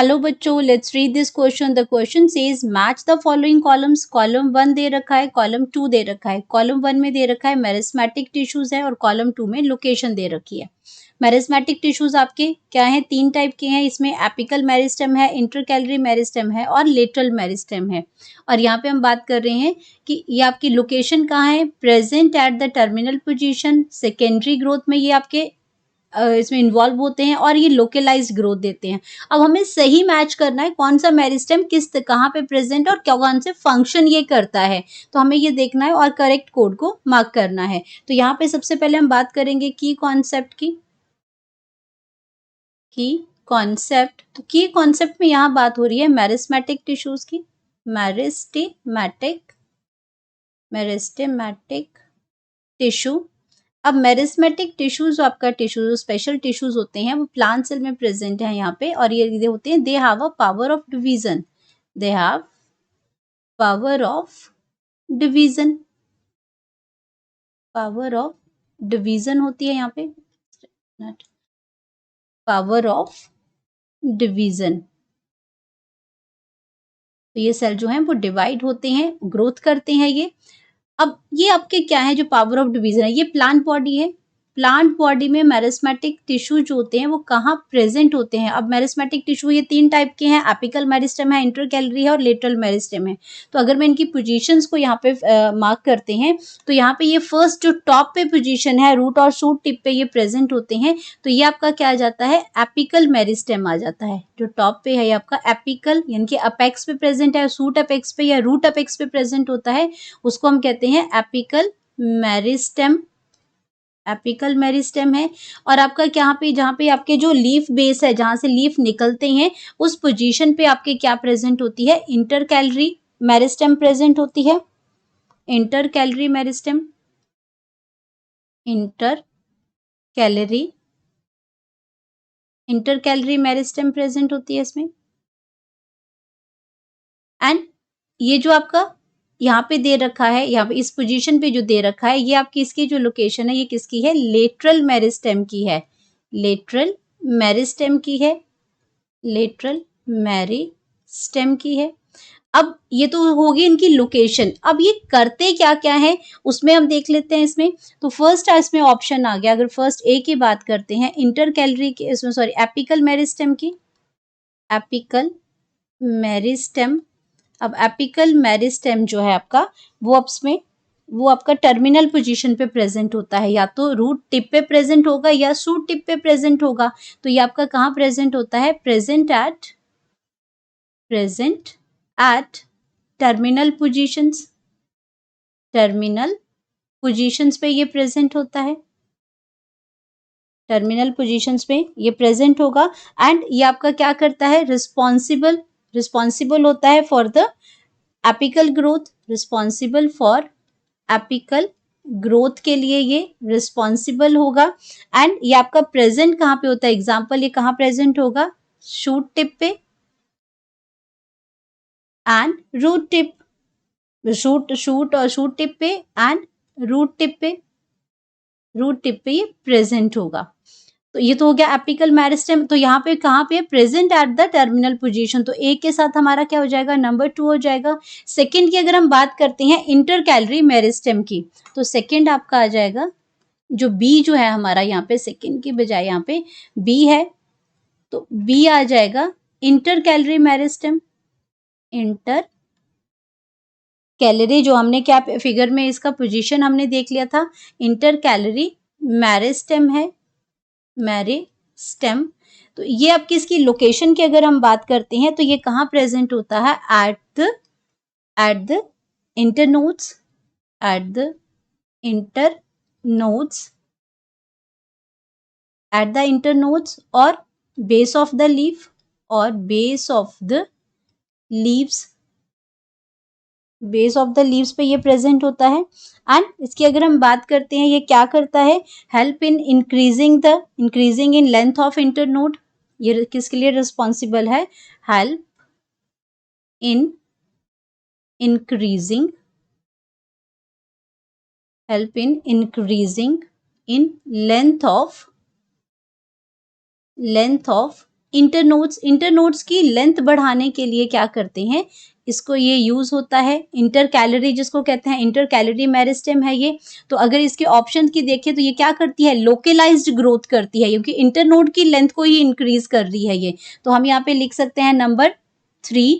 Hello बच्चों, let's read this question. The question says match the following columns. Column 1 दे रखा है, column 2 दे रखा है। कॉलम 1 में दे रखा है मेरिस्मेटिक टिश्यूज है और कॉलम 2 में लोकेशन दे रखी है। मेरिस्मेटिक टिश्यूज आपके क्या हैं? 3 टाइप के हैं। इसमें एपिकल मेरिस्टेम है, इंटरकैलरी मेरिस्टेम है और लेटरल मेरिस्टेम है। और यहाँ पे हम बात कर रहे हैं कि ये आपकी लोकेशन कहाँ है? Present at the terminal position. Secondary growth में ये आपके इसमें इन्वॉल्व होते हैं और ये लोकलाइज्ड ग्रोथ देते हैं। अब हमें सही मैच करना है कौन सा मेरिस्टेम किस कहाँ पे प्रेजेंट और कौन से फंक्शन ये करता है, तो हमें ये देखना है और करेक्ट कोड को मार्क करना है। तो यहाँ पे सबसे पहले हम बात करेंगे की कॉन्सेप्ट की। की कॉन्सेप्ट, तो की कॉन्सेप्ट में यहाँ बात हो रही है मेरिस्मेटिक टिश्यूज की। Meristematic meristematic tissue. अब मेरिस्मेटिक टिश्यूज जो आपका टिश्यू जो स्पेशल टिश्यूज होते हैं वो प्लांट सेल में प्रेजेंट है यहाँ पे, और ये होते हैं they have a power of division. They have power of division. Power of division होती है यहाँ पे, पावर ऑफ डिवीजन। तो ये सेल जो है वो डिवाइड होते हैं, ग्रोथ करते हैं ये। अब ये आपके क्या है जो पावर ऑफ डिवीजन है, ये प्लांट बॉडी है। प्लांट बॉडी में मेरिस्मेटिक टिश्यू जो होते हैं वो कहाँ प्रेजेंट होते हैं? अब मेरिस्मेटिक टिश्यू ये 3 टाइप के हैं, एपिकल मेरिस्टेम है, इंटरकैलरी है और लेटरल मेरिस्टेम है। तो अगर मैं इनकी पोजीशंस को यहाँ पे मार्क करते हैं तो यहाँ पे ये फर्स्ट जो टॉप पे पोजीशन है रूट और शूट टिप पे ये प्रेजेंट होते हैं, तो ये आपका क्या आ जाता है? एपिकल मेरिस्टेम आ जाता है। जो टॉप पे है ये आपका एपिकल यानी कि अपेक्स पे प्रेजेंट है, शूट अपेक्स पे या रूट अपेक्स पे प्रेजेंट होता है, उसको हम कहते हैं एपिकल मेरिस्टेम। एपिकल मेरिस्टेम है। और आपका यहाँ पे जहाँ पे आपके जो लीफ बेस है जहाँ से लीफ निकलते हैं उस पोजीशन पे आपके क्या प्रेजेंट होती है? इंटरकैलरी मेरिस्टेम प्रेजेंट होती है। Intercalary meristem, intercalary intercalary meristem present होती है इसमें। एंड ये जो आपका यहाँ पे दे रखा है, यहाँ पे इस पोजीशन पे जो दे रखा है ये आपकी इसकी जो लोकेशन है ये किसकी है? लेटरल मेरिस्टेम की है। लेटरल मेरिस्टेम की है। लेटरल मेरिस्टेम की है। अब ये तो होगी इनकी लोकेशन। अब ये करते क्या क्या है उसमें हम देख लेते हैं इसमें। तो फर्स्ट इसमें ऑप्शन आ गया, अगर फर्स्ट ए की बात करते हैं इंटरकैलरी की, इसमें सॉरी एपिकल मेरिस्टेम की। Apical meristem. अब एपिकल मेरिस्टेम जो है आपका वो इसमें वो आपका टर्मिनल पोजीशन पे प्रेजेंट होता है, या तो रूट टिप पे प्रेजेंट होगा या शूट टिप पे प्रेजेंट होगा। तो ये आपका कहाँ प्रेजेंट होता है? Present at terminal positions. Terminal positions पे ये प्रेजेंट होता है। टर्मिनल पोजीशंस पे ये प्रेजेंट होगा। एंड ये आपका क्या करता है? रिस्पॉन्सिबल होता है for the apical growth. Responsible for apical growth के लिए ये रिस्पॉन्सिबल होगा। एंड ये आपका प्रेजेंट कहाँ पे होता है? एग्जाम्पल ये कहाँ प्रेजेंट होगा? शूट टिप पे and root tip. Shoot tip पे एंड रूट टिप पे ये प्रेजेंट होगा। तो ये तो हो गया एपिकल मेरिस्टेम। तो यहाँ पे कहाँ पे? Present at the terminal position. तो ए के साथ हमारा क्या हो जाएगा? नंबर 2 हो जाएगा। सेकंड की अगर हम बात करते हैं इंटरकैलरी मेरिस्टेम की, तो सेकंड आपका आ जाएगा जो बी जो है हमारा, यहाँ पे सेकंड की बजाय यहाँ पे बी है, तो बी आ जाएगा इंटरकैलरी मेरिस्टेम। इंटर कैलरी जो हमने क्या फिगर में इसका पोजीशन हमने देख लिया था, इंटरकैलरी मेरिस्टेम है। मेरिस्टेम। तो ये आपकी इसकी लोकेशन की अगर हम बात करते हैं तो ये कहाँ प्रेजेंट होता है? At the internodes. At the internodes. At the internodes और बेस ऑफ द लीफ, और base of the leaves. Base of the leaves पे ये प्रेजेंट होता है। एंड इसकी अगर हम बात करते हैं ये क्या करता है? Help in increasing in length of internode. ये किसके लिए रिस्पॉन्सिबल है? Help in increasing in length of internodes की लेंथ बढ़ाने के लिए क्या करते हैं, इसको ये यूज होता है। इंटर कैलोरी जिसको कहते हैं, इंटर कैलोरी मेरिस्टेम है ये। तो अगर इसके ऑप्शन की देखें तो ये क्या करती है, लोकलाइज्ड ग्रोथ करती है, क्योंकि इंटरनोड की लेंथ को ही इंक्रीज कर रही है ये। तो हम यहाँ पे लिख सकते हैं नंबर 3।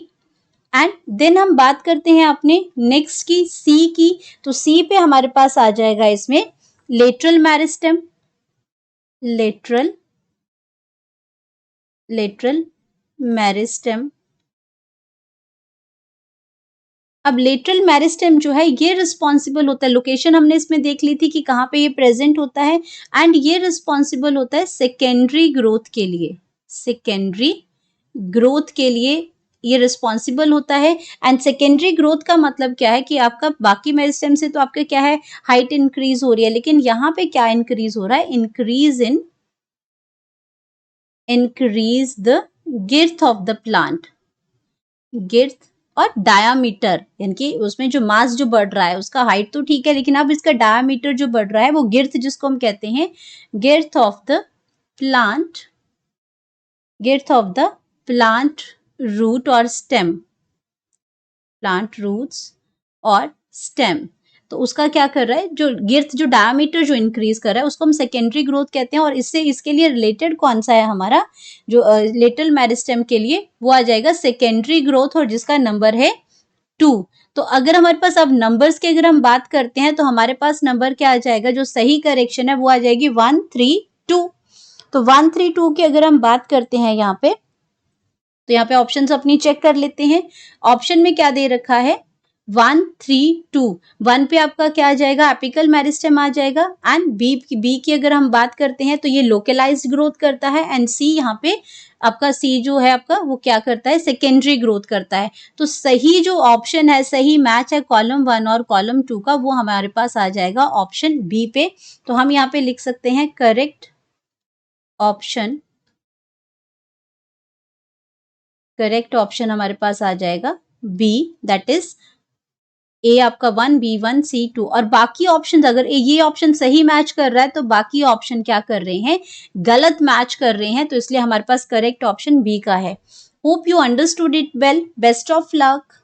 एंड देन हम बात करते हैं अपने नेक्स्ट की, सी की। तो सी पे हमारे पास आ जाएगा इसमें लेटरल मेरिस्टेम, लेटरल मेरिस्टेम। अब लेटरल मेरिस्टेम जो है ये रिस्पॉन्सिबल होता है, लोकेशन हमने इसमें देख ली थी कि कहाँ पे ये प्रेजेंट होता है, एंड ये रिस्पॉन्सिबल होता है सेकेंडरी ग्रोथ के लिए, सेकेंडरी ग्रोथ के लिए ये रिस्पॉन्सिबल होता है। एंड सेकेंडरी ग्रोथ का मतलब क्या है कि आपका बाकी मेरिस्टेम से तो आपका क्या है, हाइट इंक्रीज हो रही है, लेकिन यहाँ पे क्या इंक्रीज हो रहा है, increase the girth of the plant, girth और डायामीटर, यानी कि उसमें जो मास जो बढ़ रहा है, उसका हाइट तो ठीक है, लेकिन अब इसका डायामीटर जो बढ़ रहा है वो girth जिसको हम कहते हैं, girth of the plant, girth of the plant root और स्टेम, प्लांट रूट्स और स्टेम। तो उसका क्या कर रहा है, जो girth जो डायामीटर जो इंक्रीज कर रहा है उसको हम सेकेंडरी ग्रोथ कहते हैं। और इससे इसके लिए रिलेटेड कौन सा है हमारा, जो लेटरल मेरिस्टेम के लिए वो आ जाएगा सेकेंडरी ग्रोथ, और जिसका नंबर है 2। तो अगर हमारे पास अब नंबर्स की अगर हम बात करते हैं तो हमारे पास नंबर क्या आ जाएगा, जो सही करेक्शन है वो आ जाएगी 132। तो 132 की अगर हम बात करते हैं यहाँ पे, तो यहाँ पे ऑप्शंस अपनी चेक कर लेते हैं। ऑप्शन में क्या दे रखा है, 132। 1 पे आपका क्या आ जाएगा, एपिकल मेरिस्टेम आ जाएगा। एंड बी की अगर हम बात करते हैं तो ये लोकलाइज्ड ग्रोथ करता है। एंड सी यहाँ पे आपका सी जो है आपका वो क्या करता है, सेकेंडरी ग्रोथ करता है। तो सही जो ऑप्शन है, सही मैच है कॉलम 1 और कॉलम 2 का, वो हमारे पास आ जाएगा ऑप्शन बी पे। तो हम यहाँ पे लिख सकते हैं करेक्ट ऑप्शन हमारे पास आ जाएगा बी, दैट इज ए आपका 1, B1, C2। और बाकी ऑप्शन अगर ये ऑप्शन सही मैच कर रहा है तो बाकी ऑप्शन क्या कर रहे हैं, गलत मैच कर रहे हैं। तो इसलिए हमारे पास करेक्ट ऑप्शन बी का है। Hope you understood it well, best of luck.